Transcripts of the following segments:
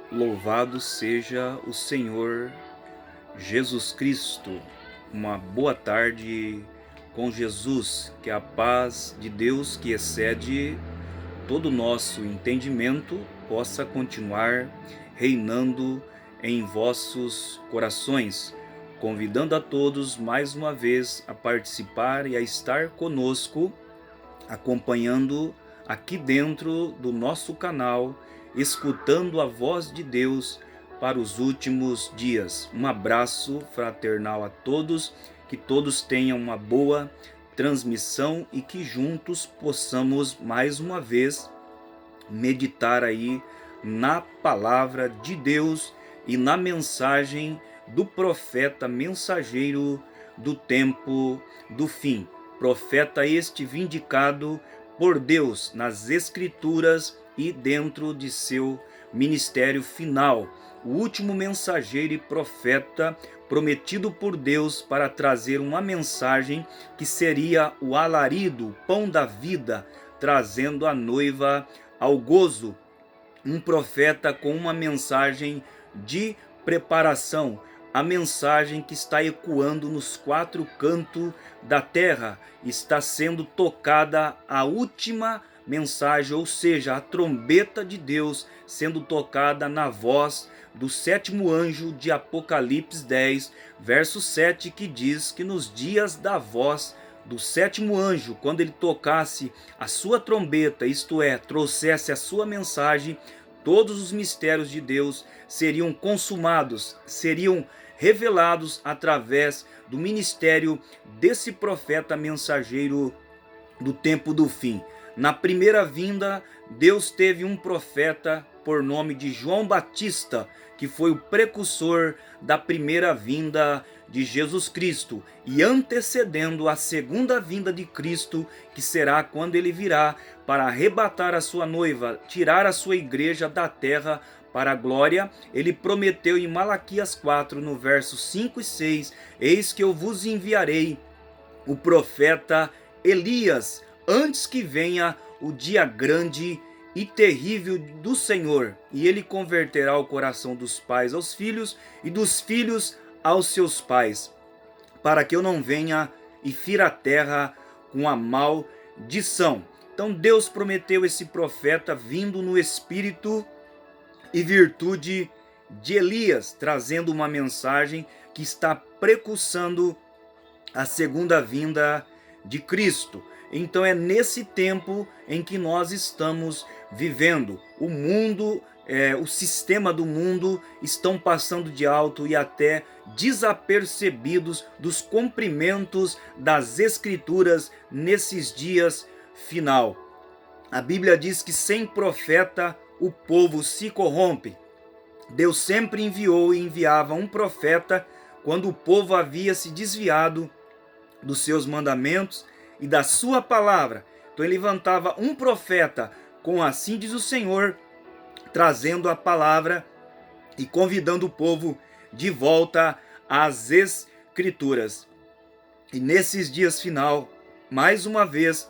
Louvado seja o Senhor Jesus Cristo. Uma boa tarde com Jesus, que a paz de Deus, que excede todo o nosso entendimento, possa continuar reinando em vossos corações, convidando a todos mais uma vez a participar e a estar conosco, acompanhando aqui dentro do nosso canal, escutando a voz de Deus para os últimos dias. Um abraço fraternal a todos, que todos tenham uma boa transmissão e que juntos possamos mais uma vez meditar aí na palavra de Deus e na mensagem do profeta mensageiro do tempo do fim. Profeta este vindicado por Deus nas Escrituras e dentro de seu ministério final. O último mensageiro e profeta prometido por Deus para trazer uma mensagem que seria o alarido, o pão da vida, trazendo a noiva ao gozo. Um profeta com uma mensagem de preparação, a mensagem que está ecoando nos quatro cantos da terra, está sendo tocada a última mensagem, ou seja, a trombeta de Deus sendo tocada na voz do sétimo anjo de Apocalipse 10, verso 7, que diz que nos dias da voz do sétimo anjo, quando ele tocasse a sua trombeta, isto é, trouxesse a sua mensagem, todos os mistérios de Deus seriam consumados, seriam revelados através do ministério desse profeta mensageiro do tempo do fim. Na primeira vinda, Deus teve um profeta por nome de João Batista, que foi o precursor da primeira vinda de Jesus Cristo e antecedendo a segunda vinda de Cristo, que será quando ele virá para arrebatar a sua noiva, tirar a sua igreja da terra para a glória. Ele prometeu em Malaquias 4, no verso 5 e 6, eis que eu vos enviarei o profeta Elias, antes que venha o dia grande e terrível do Senhor, e ele converterá o coração dos pais aos filhos e dos filhos aos seus pais, para que eu não venha e fira a terra com a maldição. Então Deus prometeu esse profeta vindo no espírito e virtude de Elias, trazendo uma mensagem que está precursando a segunda vinda de Cristo. Então é nesse tempo em que nós estamos vivendo. O mundo, o sistema do mundo estão passando de alto e até desapercebidos dos cumprimentos das Escrituras nesses dias final. A Bíblia diz que sem profeta o povo se corrompe. Deus sempre enviou e enviava um profeta quando o povo havia se desviado dos seus mandamentos e da sua palavra. Então ele levantava um profeta com assim diz o Senhor, trazendo a palavra e convidando o povo de volta às Escrituras. E nesses dias final, mais uma vez,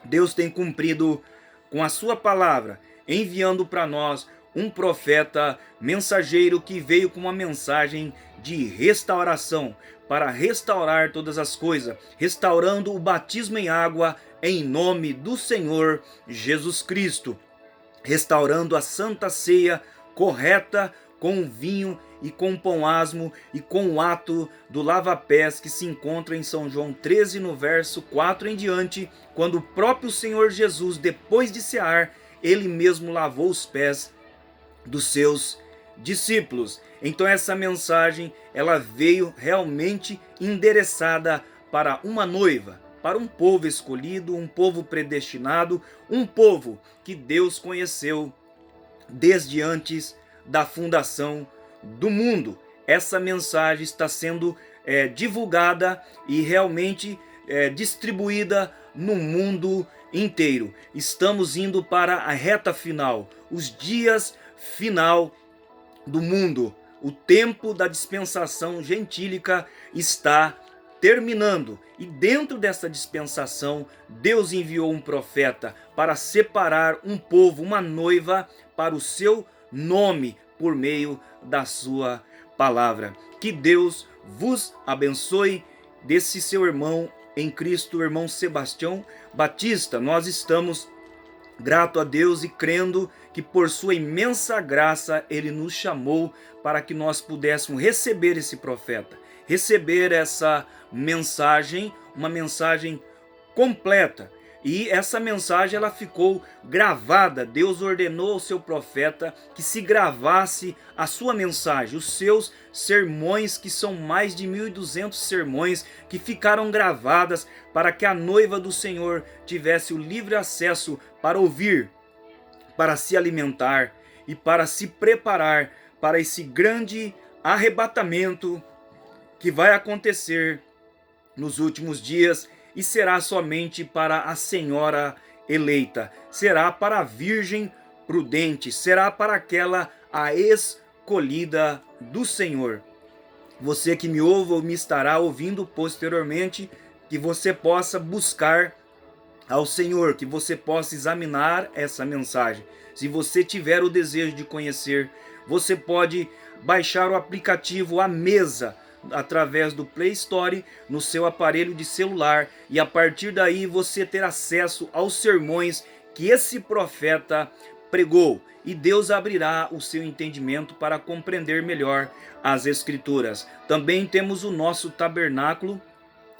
Deus tem cumprido com a sua palavra, enviando para nós um profeta mensageiro que veio com uma mensagem de restauração, para restaurar todas as coisas, restaurando o batismo em água em nome do Senhor Jesus Cristo, restaurando a santa ceia correta com o vinho e com o pão asmo e com o ato do lava-pés que se encontra em São João 13 no verso 4 em diante, quando o próprio Senhor Jesus, depois de cear, ele mesmo lavou os pés dos seus discípulos. Então essa mensagem, ela veio realmente endereçada para uma noiva, para um povo escolhido, um povo predestinado, um povo que Deus conheceu desde antes da fundação do mundo. Essa mensagem está sendo divulgada e realmente distribuída no mundo inteiro. Estamos indo para a reta final, os dias final do mundo. O tempo da dispensação gentílica está terminando. E dentro dessa dispensação, Deus enviou um profeta para separar um povo, uma noiva, para o seu nome por meio da sua palavra. Que Deus vos abençoe. Desse seu irmão em Cristo, irmão Sebastião Batista. Nós estamos grato a Deus e crendo que por sua imensa graça ele nos chamou para que nós pudéssemos receber esse profeta, receber essa mensagem, uma mensagem completa. E essa mensagem ela ficou gravada. Deus ordenou ao seu profeta que se gravasse a sua mensagem, os seus sermões, que são mais de 1.200 sermões que ficaram gravadas para que a noiva do Senhor tivesse o livre acesso para ouvir, para se alimentar e para se preparar para esse grande arrebatamento que vai acontecer nos últimos dias. E será somente para a senhora eleita, será para a virgem prudente, será para aquela a escolhida do Senhor. Você que me ouve ou me estará ouvindo posteriormente, que você possa buscar ao Senhor, que você possa examinar essa mensagem. Se você tiver o desejo de conhecer, você pode baixar o aplicativo A Mesa através do Play Store no seu aparelho de celular, e a partir daí você ter acesso aos sermões que esse profeta pregou, e Deus abrirá o seu entendimento para compreender melhor as Escrituras. Também temos o nosso tabernáculo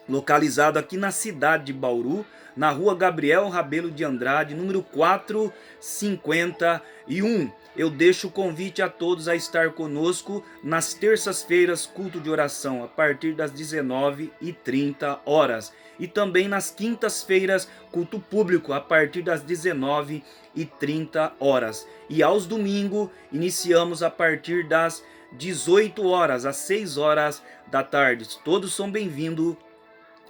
localizado aqui na cidade de Bauru, na rua Gabriel Rabelo de Andrade, número 451. Eu deixo o convite a todos a estar conosco nas terças-feiras, culto de oração, a partir das 19h30. E também nas quintas-feiras, culto público, a partir das 19h30. E aos domingos, iniciamos a partir das 18 horas, às 6 horas da tarde. Todos são bem-vindos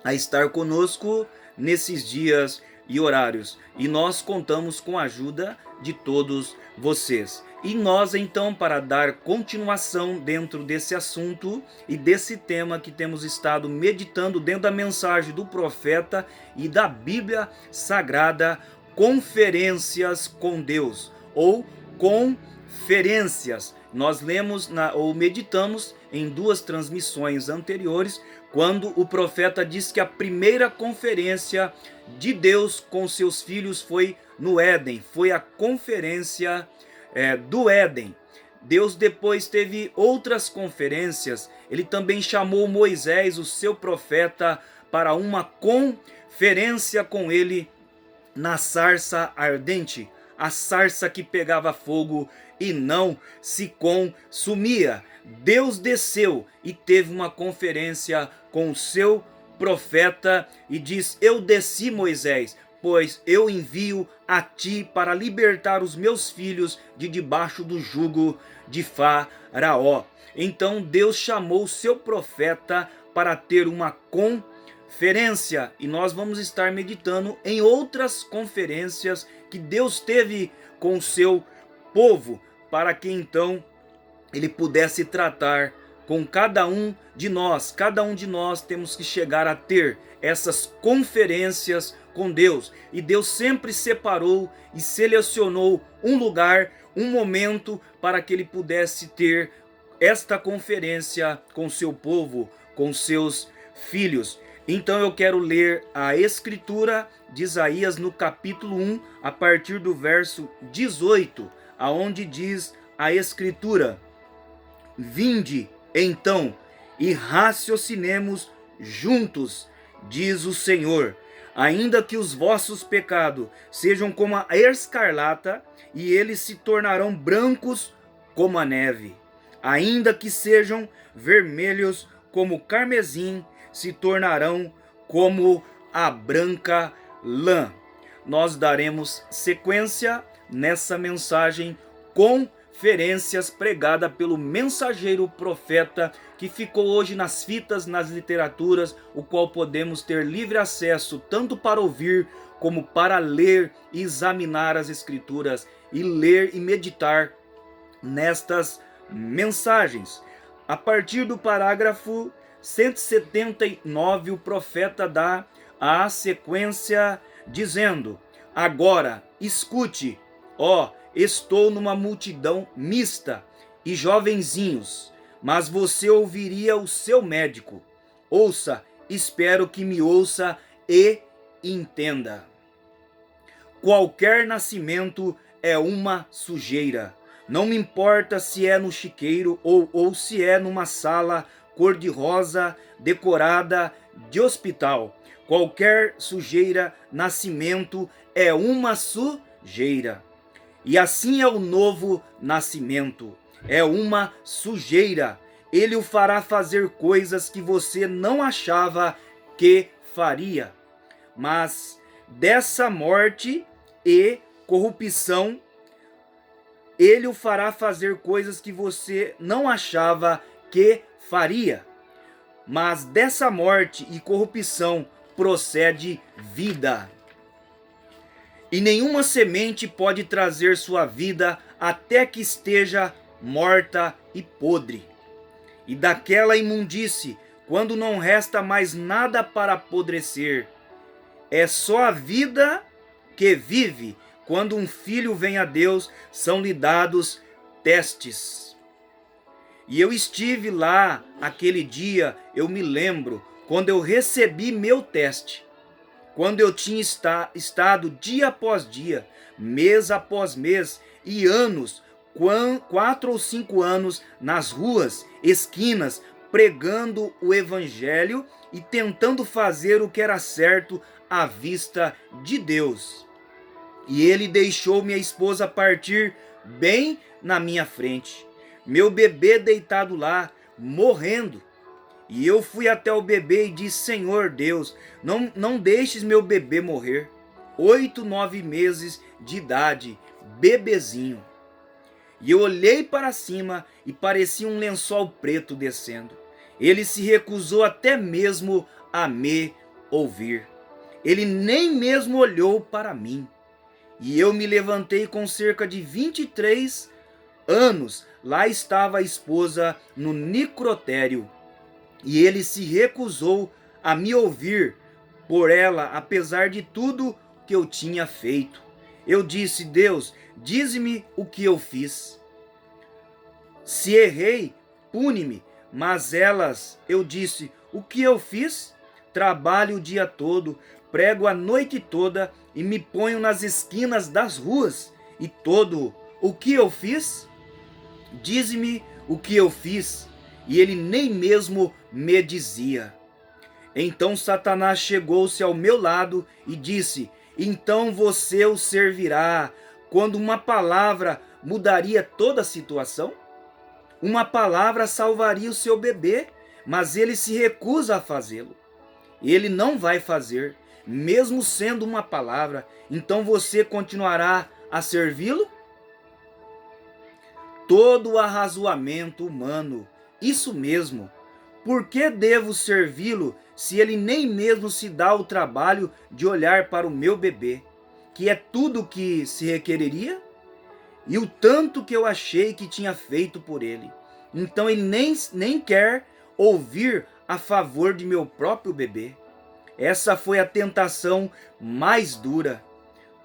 a estar conosco nesses dias e horários. E nós contamos com a ajuda de todos vocês. E nós então, para dar continuação dentro desse assunto e desse tema que temos estado meditando dentro da mensagem do profeta e da Bíblia Sagrada, conferências com Deus, ou conferências. Nós lemos ou meditamos em duas transmissões anteriores, quando o profeta diz que a primeira conferência de Deus com seus filhos foi no Éden, foi a conferência do Éden. Deus depois teve outras conferências. Ele também chamou Moisés, o seu profeta, para uma conferência com ele na sarça ardente, a sarça que pegava fogo e não se consumia. Deus desceu e teve uma conferência com o seu profeta e diz: eu desci, Moisés, pois eu envio a ti para libertar os meus filhos de debaixo do jugo de Faraó. Então Deus chamou o seu profeta para ter uma conferência, e nós vamos estar meditando em outras conferências que Deus teve com o seu povo, para que então ele pudesse tratar com cada um de nós. Cada um de nós temos que chegar a ter essas conferências com Deus. E Deus sempre separou e selecionou um lugar, um momento, para que ele pudesse ter esta conferência com seu povo, com seus filhos. Então eu quero ler a Escritura de Isaías no capítulo 1, a partir do verso 18, aonde diz a Escritura: vinde, então, e raciocinemos juntos, diz o Senhor. Ainda que os vossos pecados sejam como a escarlata, e eles se tornarão brancos como a neve. Ainda que sejam vermelhos como o carmesim, se tornarão como a branca lã. Nós daremos sequência nessa mensagem conferências pregada pelo mensageiro profeta, que ficou hoje nas fitas, nas literaturas, o qual podemos ter livre acesso tanto para ouvir como para ler e examinar as Escrituras e ler e meditar nestas mensagens. A partir do parágrafo 179, o profeta dá a sequência dizendo: agora escute, ó estou numa multidão mista e jovenzinhos, mas você ouviria o seu médico. Ouça, espero que me ouça e entenda. Qualquer nascimento é uma sujeira. Não me importa se é no chiqueiro ou se é numa sala cor-de-rosa decorada de hospital. Qualquer sujeira, nascimento é uma sujeira. E assim é o novo nascimento. É uma sujeira. Ele o fará fazer coisas que você não achava que faria. Mas dessa morte e corrupção, ele o fará fazer coisas que você não achava que faria. Mas dessa morte e corrupção procede vida. E nenhuma semente pode trazer sua vida até que esteja morta e podre. E daquela imundície, quando não resta mais nada para apodrecer, é só a vida que vive. Quando um filho vem a Deus, são-lhe dados testes. E eu estive lá aquele dia, eu me lembro, quando eu recebi meu teste. Quando eu tinha estado dia após dia, mês após mês e anos, 4 ou 5 anos nas ruas, esquinas, pregando o evangelho e tentando fazer o que era certo à vista de Deus. E ele deixou minha esposa partir bem na minha frente. Meu bebê deitado lá, morrendo. E eu fui até o bebê e disse: Senhor Deus, não deixes meu bebê morrer. 8, 9 meses de idade, bebezinho. E eu olhei para cima e parecia um lençol preto descendo. Ele se recusou até mesmo a me ouvir. Ele nem mesmo olhou para mim. E eu me levantei com cerca de 23 anos. Lá estava a esposa no necrotério. E ele se recusou a me ouvir por ela, apesar de tudo que eu tinha feito. Eu disse: Deus, dize-me o que eu fiz. Se errei, pune-me. Mas eu disse: o que eu fiz? Trabalho o dia todo, prego a noite toda e me ponho nas esquinas das ruas. E todo o que eu fiz? Dize-me o que eu fiz. E ele nem mesmo me dizia. Então Satanás chegou-se ao meu lado e disse: então você o servirá, quando uma palavra mudaria toda a situação? Uma palavra salvaria o seu bebê, mas ele se recusa a fazê-lo. Ele não vai fazer, mesmo sendo uma palavra. Então você continuará a servi-lo? Todo o arrazoamento humano, isso mesmo. Por que devo servi-lo se ele nem mesmo se dá o trabalho de olhar para o meu bebê, que é tudo o que se requereria? E o tanto que eu achei que tinha feito por ele. Então ele nem quer ouvir a favor de meu próprio bebê. Essa foi a tentação mais dura.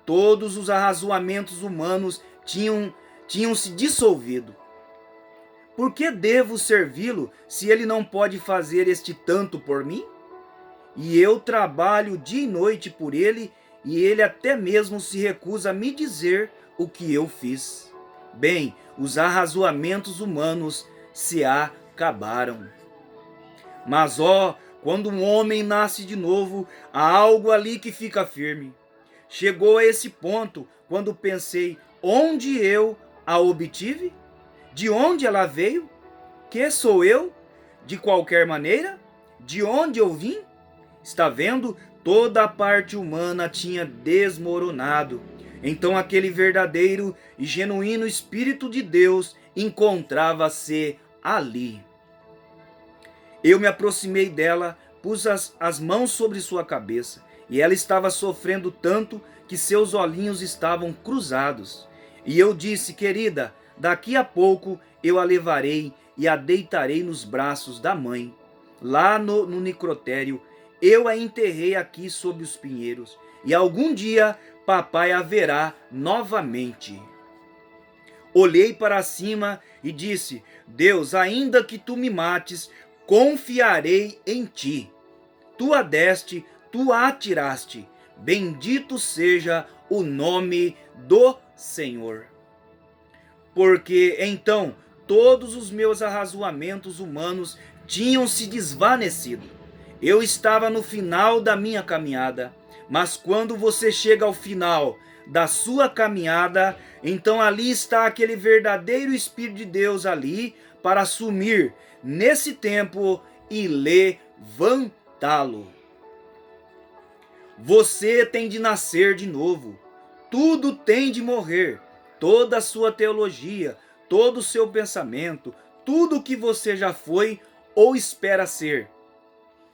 Todos os arrazoamentos humanos tinham se dissolvido. Por que devo servi-lo se ele não pode fazer este tanto por mim? E eu trabalho dia e noite por ele, e ele até mesmo se recusa a me dizer o que eu fiz. Bem, os arrazoamentos humanos se acabaram. Mas quando um homem nasce de novo, há algo ali que fica firme. Chegou a esse ponto quando pensei: onde eu a obtive? De onde ela veio? Que sou eu? De qualquer maneira? De onde eu vim? Está vendo? Toda a parte humana tinha desmoronado. Então aquele verdadeiro e genuíno Espírito de Deus encontrava-se ali. Eu me aproximei dela, pus as mãos sobre sua cabeça, e ela estava sofrendo tanto que seus olhinhos estavam cruzados. E eu disse: querida, daqui a pouco eu a levarei e a deitarei nos braços da mãe. Lá no necrotério, eu a enterrei aqui sob os pinheiros, e algum dia papai a verá novamente. Olhei para cima e disse: Deus, ainda que tu me mates, confiarei em ti. Tu a deste, tu a tiraste. Bendito seja o nome do Senhor. Porque então todos os meus arrazoamentos humanos tinham se desvanecido. Eu estava no final da minha caminhada, mas quando você chega ao final da sua caminhada, então ali está aquele verdadeiro Espírito de Deus ali para assumir nesse tempo e levantá-lo. Você tem de nascer de novo. Tudo tem de morrer. Toda a sua teologia, todo o seu pensamento, tudo o que você já foi ou espera ser.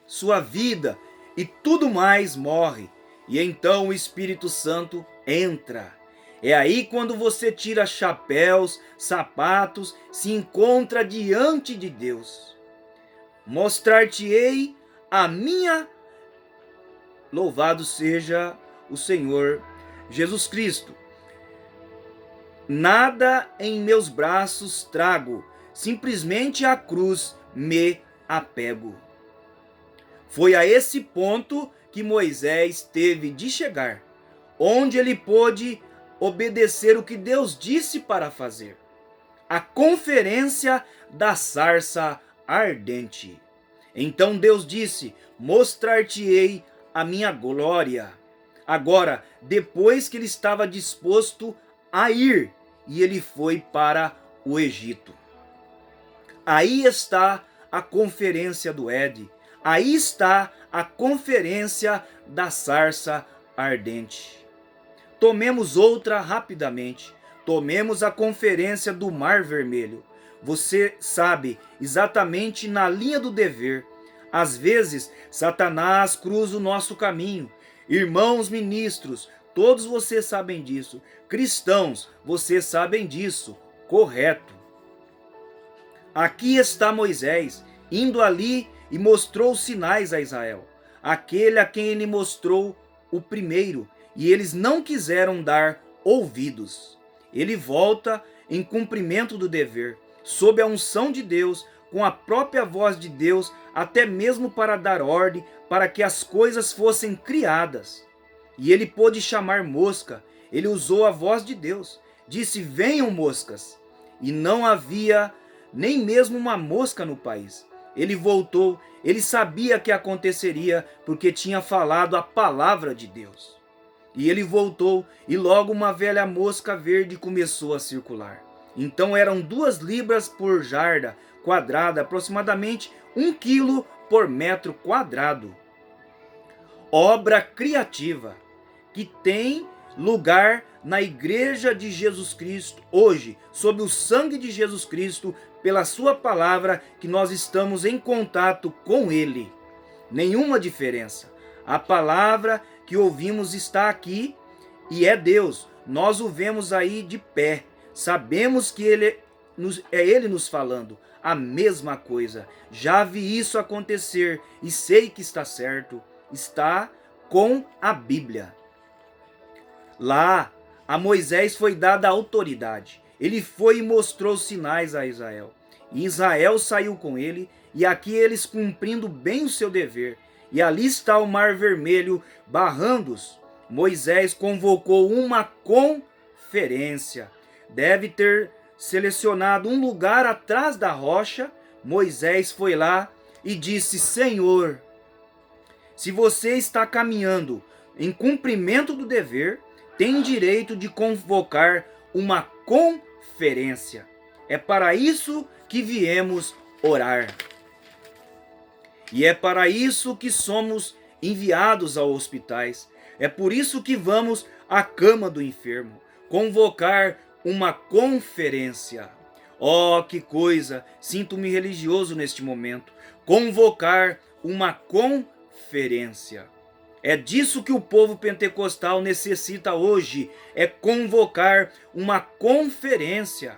Sua vida e tudo mais morre. E então o Espírito Santo entra. É aí quando você tira chapéus, sapatos, se encontra diante de Deus. Mostrar-te-ei a minha... Louvado seja o Senhor Jesus Cristo. Nada em meus braços trago, simplesmente à cruz me apego. Foi a esse ponto que Moisés teve de chegar, onde ele pôde obedecer o que Deus disse para fazer. A conferência da sarça ardente. Então Deus disse: mostrar-te-ei a minha glória. Agora, depois que ele estava disposto a ir, e ele foi para o Egito. Aí está a conferência do Ed. Aí está a conferência da sarça ardente. Tomemos outra rapidamente. Tomemos a conferência do Mar Vermelho. Você sabe, exatamente na linha do dever. Às vezes, Satanás cruza o nosso caminho. Irmãos ministros, todos vocês sabem disso. Cristãos, vocês sabem disso. Correto. Aqui está Moisés, indo ali e mostrou sinais a Israel. Aquele a quem ele mostrou o primeiro, e eles não quiseram dar ouvidos. Ele volta em cumprimento do dever, sob a unção de Deus, com a própria voz de Deus, até mesmo para dar ordem, para que as coisas fossem criadas. E ele pôde chamar mosca, ele usou a voz de Deus, disse: venham moscas. E não havia nem mesmo uma mosca no país. Ele voltou, ele sabia que aconteceria, porque tinha falado a palavra de Deus. E ele voltou, e logo uma velha mosca verde começou a circular. Então eram 2 libras por jarda quadrada, aproximadamente 1 quilo por metro quadrado. Obra criativa que tem lugar na Igreja de Jesus Cristo hoje, sob o sangue de Jesus Cristo, pela sua palavra, que nós estamos em contato com Ele. Nenhuma diferença. A palavra que ouvimos está aqui e é Deus. Nós o vemos aí de pé. Sabemos que é Ele nos falando a mesma coisa. Já vi isso acontecer e sei que está certo. Está com a Bíblia. Lá, a Moisés foi dada a autoridade. Ele foi e mostrou sinais a Israel. E Israel saiu com ele, e aqui eles cumprindo bem o seu dever. E ali está o Mar Vermelho barrando-os. Moisés convocou uma conferência. Deve ter selecionado um lugar atrás da rocha. Moisés foi lá e disse: Senhor, se você está caminhando em cumprimento do dever, tem direito de convocar uma conferência. É para isso que viemos orar. E é para isso que somos enviados aos hospitais. É por isso que vamos à cama do enfermo, convocar uma conferência. Oh, que coisa! Sinto-me religioso neste momento. Convocar uma conferência. É disso que o povo pentecostal necessita hoje, é convocar uma conferência.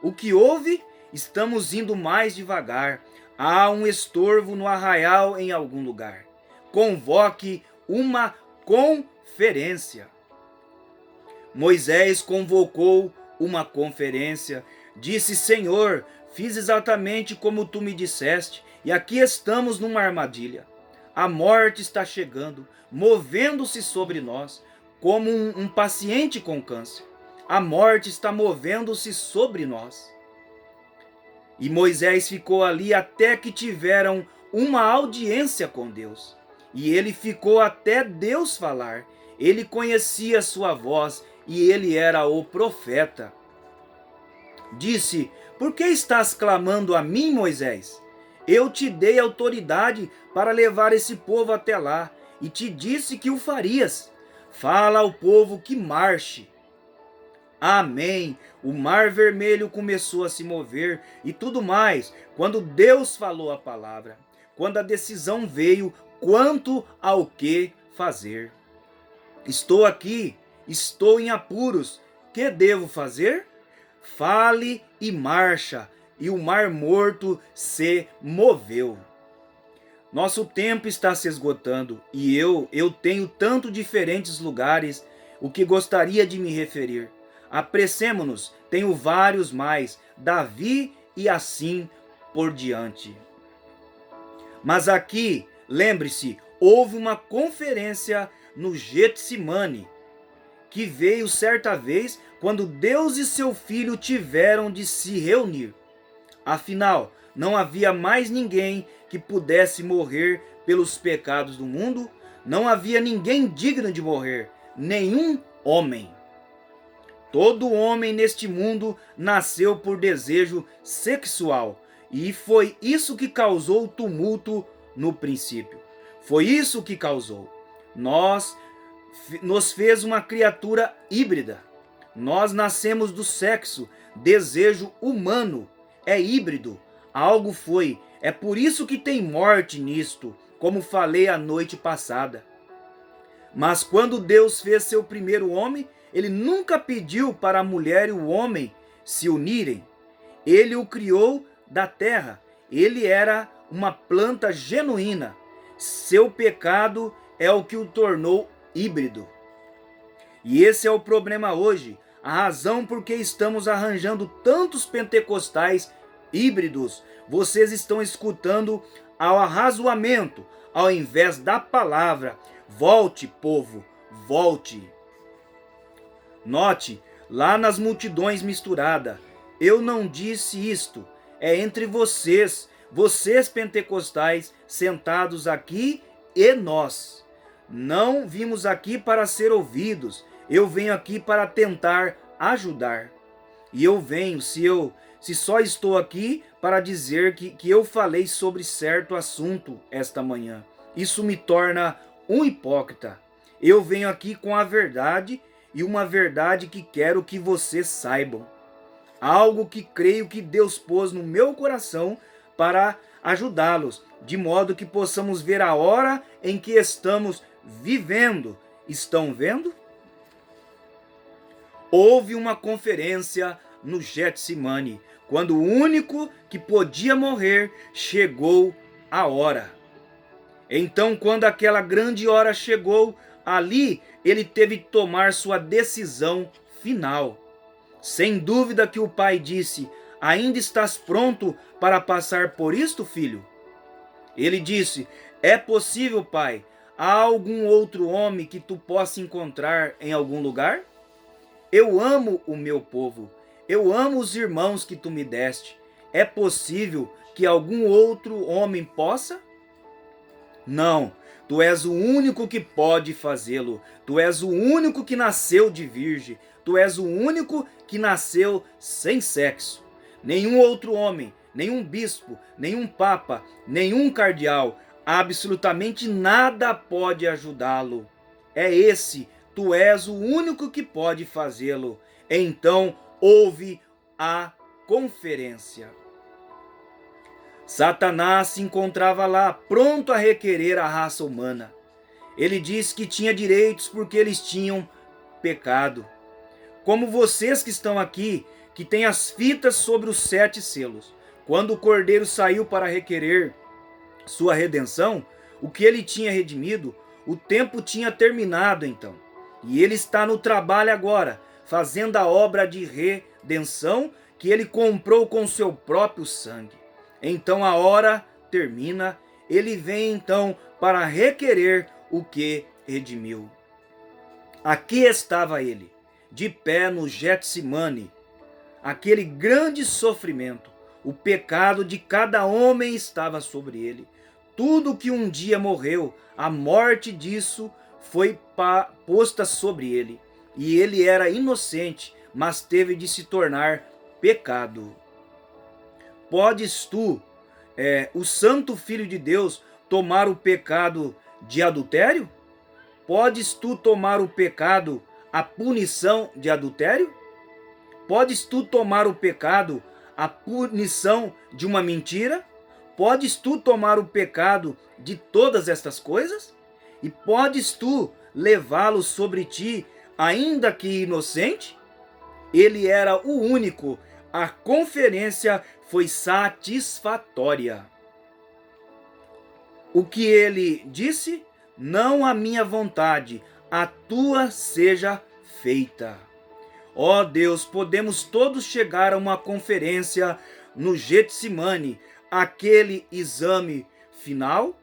O que houve? Estamos indo mais devagar. Há um estorvo no arraial em algum lugar. Convoque uma conferência. Moisés convocou uma conferência. Disse: Senhor, fiz exatamente como tu me disseste, e aqui estamos numa armadilha. A morte está chegando, movendo-se sobre nós, como um paciente com câncer. A morte está movendo-se sobre nós. E Moisés ficou ali até que tiveram uma audiência com Deus. E ele ficou até Deus falar. Ele conhecia sua voz e ele era o profeta. Disse: Por que estás clamando a mim, Moisés? Eu te dei autoridade para levar esse povo até lá, e te disse que o farias. Fala ao povo que marche. Amém. O mar vermelho começou a se mover e tudo mais, quando Deus falou a palavra, quando a decisão veio quanto ao que fazer. Estou aqui, estou em apuros, que devo fazer? Fale e marcha, e o mar morto se moveu. Nosso tempo está se esgotando e eu tenho tanto diferentes lugares o que gostaria de me referir. Apressemo-nos, tenho vários mais, Davi e assim por diante. Mas aqui, lembre-se, houve uma conferência no Getsemane, que veio certa vez quando Deus e seu Filho tiveram de se reunir. Afinal, não havia mais ninguém que pudesse morrer pelos pecados do mundo, não havia ninguém digno de morrer, nenhum homem. Todo homem neste mundo nasceu por desejo sexual, e foi isso que causou o tumulto no princípio. Foi isso que causou. Nos fez uma criatura híbrida. Nós nascemos do sexo, desejo humano, é híbrido, algo foi. É por isso que tem morte nisto, como falei a noite passada. Mas quando Deus fez seu primeiro homem, ele nunca pediu para a mulher e o homem se unirem. Ele o criou da terra. Ele era uma planta genuína. Seu pecado é o que o tornou híbrido. E esse é o problema hoje. A razão por que estamos arranjando tantos pentecostais híbridos. Vocês estão escutando ao arrazoamento, ao invés da palavra. Volte, povo, volte. Note, lá nas multidões misturadas, eu não disse isto, é entre vocês pentecostais, sentados aqui e nós. Não vimos aqui para ser ouvidos, eu venho aqui para tentar ajudar. E eu venho, se só estou aqui para dizer que eu falei sobre certo assunto esta manhã, isso me torna um hipócrita. Eu venho aqui com a verdade, e uma verdade que quero que vocês saibam. Algo que creio que Deus pôs no meu coração para ajudá-los, de modo que possamos ver a hora em que estamos vivendo. Estão vendo? Houve uma conferência no Getsemane, quando o único que podia morrer chegou a hora. Então, quando aquela grande hora chegou, ali ele teve que tomar sua decisão final. Sem dúvida que o pai disse: ainda estás pronto para passar por isto, filho? Ele disse: é possível, pai. Há algum outro homem que tu possa encontrar em algum lugar? Eu amo o meu povo. Eu amo os irmãos que tu me deste. É possível que algum outro homem possa? Não. Tu és o único que pode fazê-lo. Tu és o único que nasceu de virgem. Tu és o único que nasceu sem sexo. Nenhum outro homem, nenhum bispo, nenhum papa, nenhum cardeal, absolutamente nada pode ajudá-lo. É esse, tu és o único que pode fazê-lo. Então houve a conferência. Satanás se encontrava lá, pronto a requerer a raça humana. Ele disse que tinha direitos porque eles tinham pecado. Como vocês que estão aqui, que têm as fitas sobre os 7 selos. Quando o Cordeiro saiu para requerer sua redenção, o que ele tinha redimido, o tempo tinha terminado então. E ele está no trabalho agora, fazendo a obra de redenção que ele comprou com seu próprio sangue. Então a hora termina, ele vem então para requerer o que redimiu. Aqui estava ele, de pé no Getsemane, aquele grande sofrimento. O pecado de cada homem estava sobre ele. Tudo que um dia morreu, a morte disso foi posta sobre ele. E ele era inocente, mas teve de se tornar pecado. Podes tu, o Santo Filho de Deus, tomar o pecado de adultério? Podes tu tomar o pecado, a punição de adultério? Podes tu tomar o pecado, a punição de uma mentira? Podes tu tomar o pecado de todas estas coisas? E podes tu levá-lo sobre ti, ainda que inocente? Ele era o único. A conferência foi satisfatória. O que ele disse? Não a minha vontade, a tua seja feita. Ó Deus, podemos todos chegar a uma conferência no Getsemane, aquele exame final?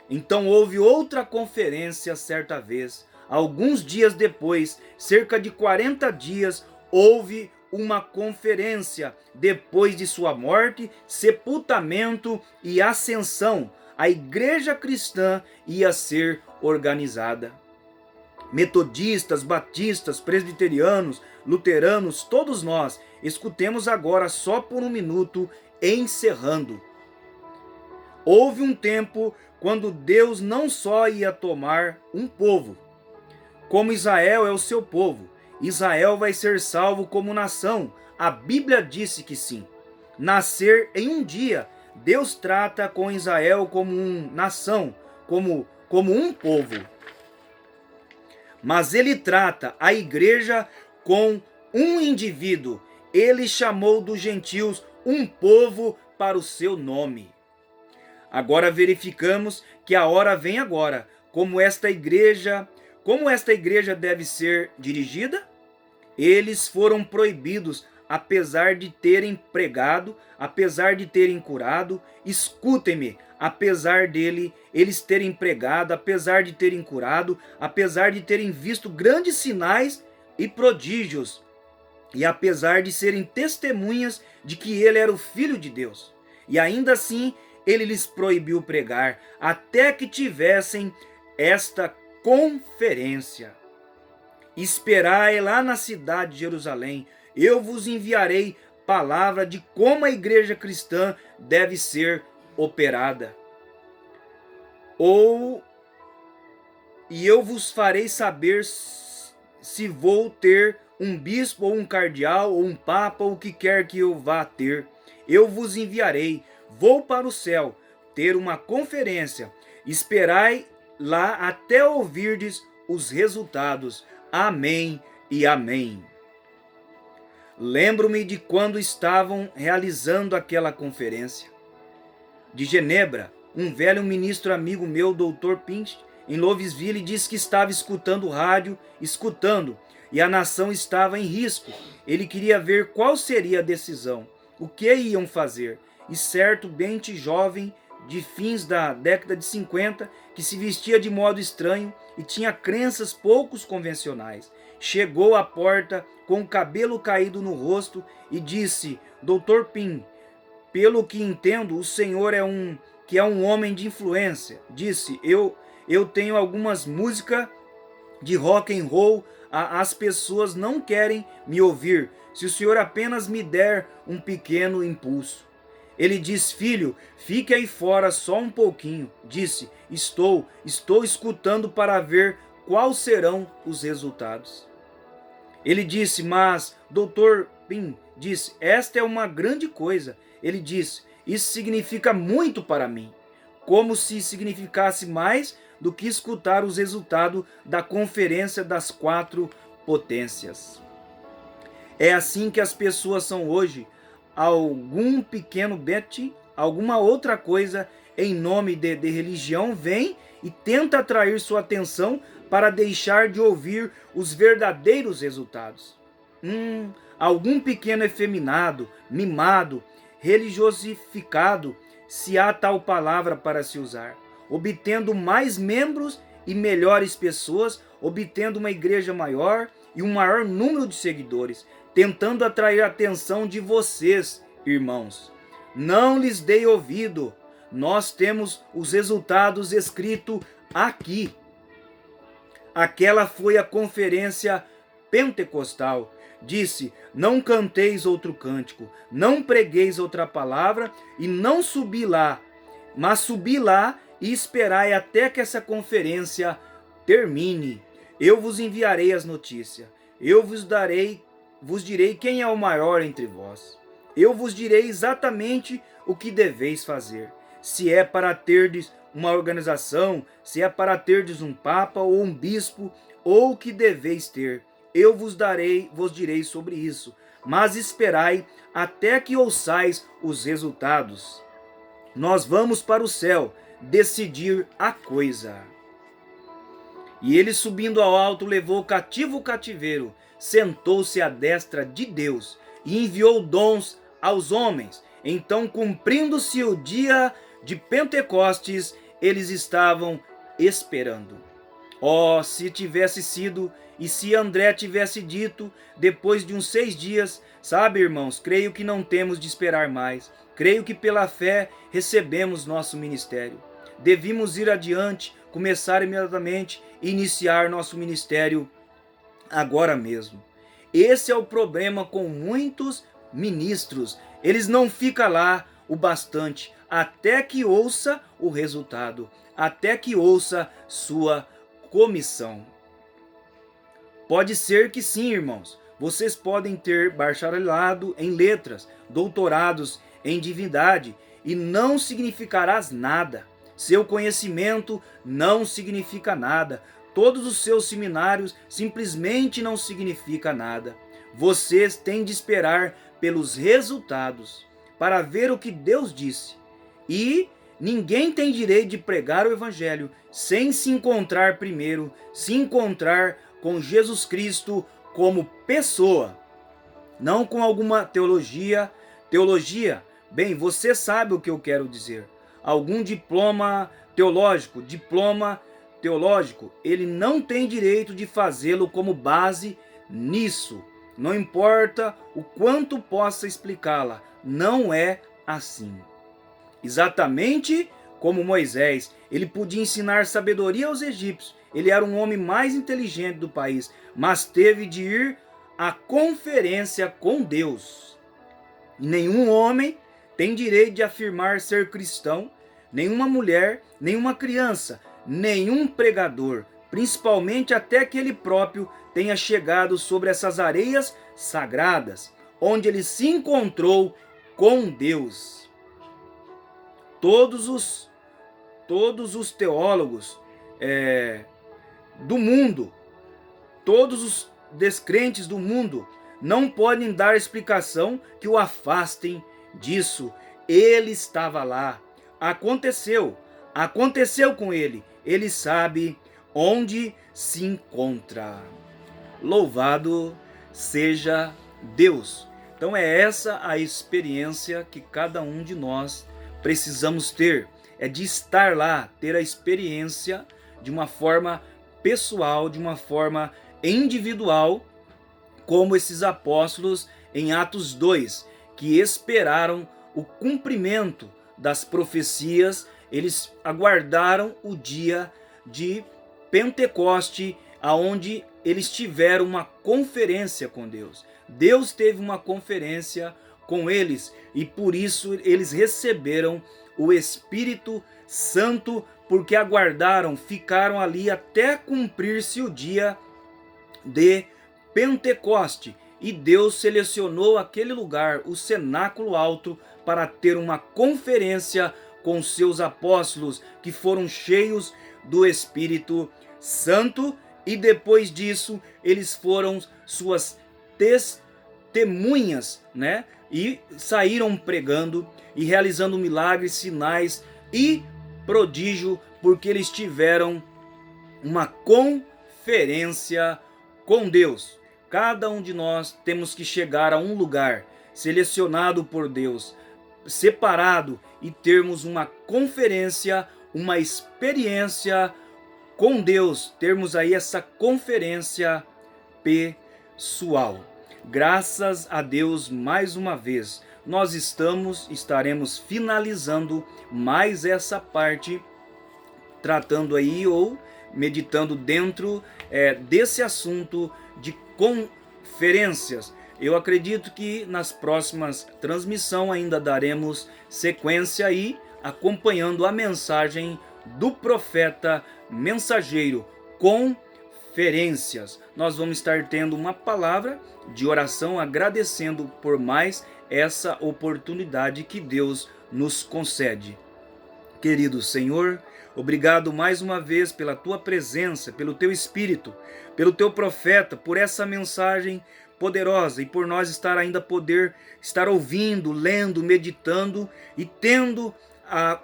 Então houve outra conferência certa vez. Alguns dias depois, cerca de 40 dias, houve uma conferência depois de sua morte, sepultamento e ascensão. A igreja cristã ia ser organizada. Metodistas, batistas, presbiterianos, luteranos, todos nós, escutemos agora só por um minuto, encerrando. Houve um tempo quando Deus não só ia tomar um povo, como Israel é o seu povo. Israel vai ser salvo como nação. A Bíblia disse que sim. Nascer em um dia. Deus trata com Israel como uma nação, como um povo. Mas ele trata a igreja com um indivíduo. Ele chamou dos gentios um povo para o seu nome. Agora verificamos que a hora vem agora. Como esta igreja deve ser dirigida? Eles foram proibidos, apesar de terem pregado, apesar de terem curado. Escutem-me, apesar eles terem pregado, apesar de terem curado, apesar de terem visto grandes sinais e prodígios, e apesar de serem testemunhas de que ele era o Filho de Deus. E ainda assim, ele lhes proibiu pregar, até que tivessem esta conferência. Esperai lá na cidade de Jerusalém, eu vos enviarei palavra de como a igreja cristã deve ser operada. E eu vos farei saber se vou ter um bispo ou um cardeal ou um papa ou o que quer que eu vá ter. Eu vos enviarei, vou para o céu ter uma conferência. Esperai lá até ouvirdes os resultados. Amém e amém. Lembro-me de quando estavam realizando aquela conferência. De Genebra, um velho ministro amigo meu, Dr. Pinch, em Louisville, disse que estava escutando o rádio, e a nação estava em risco. Ele queria ver qual seria a decisão, o que iam fazer. E certo bente jovem, de fins da década de 50, que se vestia de modo estranho e tinha crenças poucos convencionais, chegou à porta com o cabelo caído no rosto e disse: Dr. Pin, pelo que entendo, o senhor é um homem de influência. Disse: eu tenho algumas músicas de rock and roll, as pessoas não querem me ouvir. Se o senhor apenas me der um pequeno impulso. Ele disse: filho, fique aí fora só um pouquinho. Disse: estou escutando para ver quais serão os resultados. Ele disse: mas, Dr. Pin, disse, esta é uma grande coisa. Ele disse: isso significa muito para mim. Como se significasse mais do que escutar os resultados da conferência das 4 potências. É assim que as pessoas são hoje. Algum pequeno bet, alguma outra coisa em nome de religião vem e tenta atrair sua atenção para deixar de ouvir os verdadeiros resultados. algum pequeno efeminado, mimado, religiosificado, se há tal palavra para se usar, obtendo mais membros e melhores pessoas, obtendo uma igreja maior e um maior número de seguidores, tentando atrair a atenção de vocês, irmãos. Não lhes dei ouvido. Nós temos os resultados escritos aqui. Aquela foi a conferência pentecostal. Disse: não canteis outro cântico, não pregueis outra palavra e não subi lá, mas subi lá e esperai até que essa conferência termine. Eu vos enviarei as notícias. Eu vos direi quem é o maior entre vós. Eu vos direi exatamente o que deveis fazer. Se é para terdes uma organização, se é para terdes um papa ou um bispo, ou o que deveis ter. Eu vos direi sobre isso. Mas esperai até que ouçais os resultados. Nós vamos para o céu decidir a coisa. E ele, subindo ao alto, levou cativo o cativeiro, sentou-se à destra de Deus e enviou dons aos homens. Então, cumprindo-se o dia de Pentecostes, eles estavam esperando. Oh, se tivesse sido, e se André tivesse dito, depois de uns 6 dias, sabe, irmãos, creio que não temos de esperar mais. Creio que pela fé recebemos nosso ministério. Devíamos ir adiante, começar imediatamente e iniciar nosso ministério agora mesmo. Esse é o problema com muitos ministros. Eles não ficam lá o bastante até que ouça o resultado, até que ouça sua comissão. Pode ser que sim, irmãos. Vocês podem ter bacharelado em letras, doutorados em divindade, e não significarás nada. Seu conhecimento não significa nada. Todos os seus seminários simplesmente não significam nada. Vocês têm de esperar pelos resultados para ver o que Deus disse. E ninguém tem direito de pregar o evangelho sem se encontrar primeiro, se encontrar com Jesus Cristo como pessoa, não com alguma teologia. Bem, você sabe o que eu quero dizer. Algum diploma teológico, ele não tem direito de fazê-lo como base nisso. Não importa o quanto possa explicá-la, não é assim. Exatamente como Moisés, ele podia ensinar sabedoria aos egípcios. Ele era um homem mais inteligente do país, mas teve de ir à conferência com Deus. Nenhum homem tem direito de afirmar ser cristão, nenhuma mulher, nenhuma criança, nenhum pregador, principalmente até que ele próprio tenha chegado sobre essas areias sagradas, onde ele se encontrou com Deus. Todos os teólogos do mundo, todos os descrentes do mundo, não podem dar explicação que o afastem disso. Ele estava lá. Aconteceu com ele. Ele sabe onde se encontra. Louvado seja Deus. Então é essa a experiência que cada um de nós precisamos ter. É de estar lá, ter a experiência de uma forma pessoal, de uma forma individual, como esses apóstolos em Atos 2, que esperaram o cumprimento das profecias. Eles aguardaram o dia de Pentecoste, aonde eles tiveram uma conferência com Deus. Deus teve uma conferência com eles e por isso eles receberam o Espírito Santo, porque aguardaram, ficaram ali até cumprir-se o dia de Pentecoste. E Deus selecionou aquele lugar, o cenáculo alto, para ter uma conferência com seus apóstolos, que foram cheios do Espírito Santo. E depois disso, eles foram suas testemunhas, né? E saíram pregando e realizando milagres, sinais e prodígio, porque eles tiveram uma conferência com Deus. Cada um de nós temos que chegar a um lugar selecionado por Deus, separado, e termos uma conferência, uma experiência com Deus, termos aí essa conferência pessoal. Graças a Deus, mais uma vez, nós estaremos finalizando mais essa parte, tratando aí ou meditando dentro desse assunto de conferências. Eu acredito que nas próximas transmissões ainda daremos sequência aí, acompanhando a mensagem do profeta mensageiro, conferências. Nós vamos estar tendo uma palavra de oração, agradecendo por mais essa oportunidade que Deus nos concede. Querido Senhor, obrigado mais uma vez pela tua presença, pelo teu Espírito, pelo teu profeta, por essa mensagem poderosa e por nós poder estar ouvindo, lendo, meditando e tendo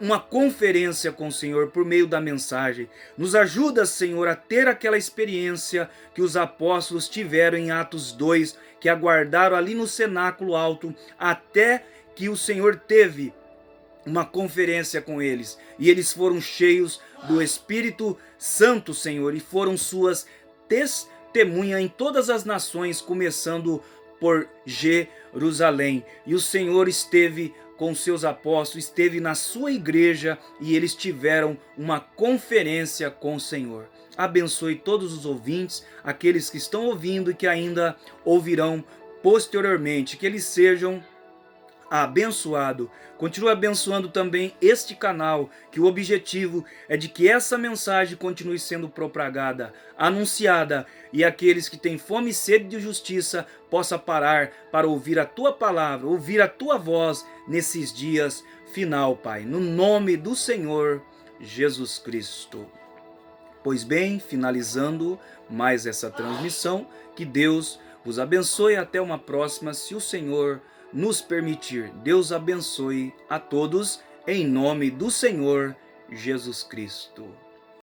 uma conferência com o Senhor por meio da mensagem. Nos ajuda, Senhor, a ter aquela experiência que os apóstolos tiveram em Atos 2, que aguardaram ali no cenáculo alto até que o Senhor teve uma conferência com eles, e eles foram cheios do Espírito Santo, Senhor, e foram suas testemunhas em todas as nações, começando por Jerusalém. E o Senhor esteve com seus apóstolos, esteve na sua igreja, e eles tiveram uma conferência com o Senhor. Abençoe todos os ouvintes, aqueles que estão ouvindo e que ainda ouvirão posteriormente, que eles sejam abençoado. Continue abençoando também este canal, que o objetivo é de que essa mensagem continue sendo propagada, anunciada, e aqueles que têm fome e sede de justiça possam parar para ouvir a tua palavra, ouvir a tua voz nesses dias final, Pai, no nome do Senhor Jesus Cristo. Pois bem, finalizando mais essa transmissão, que Deus vos abençoe, até uma próxima, se o Senhor nos permitir. Deus abençoe a todos, em nome do Senhor Jesus Cristo.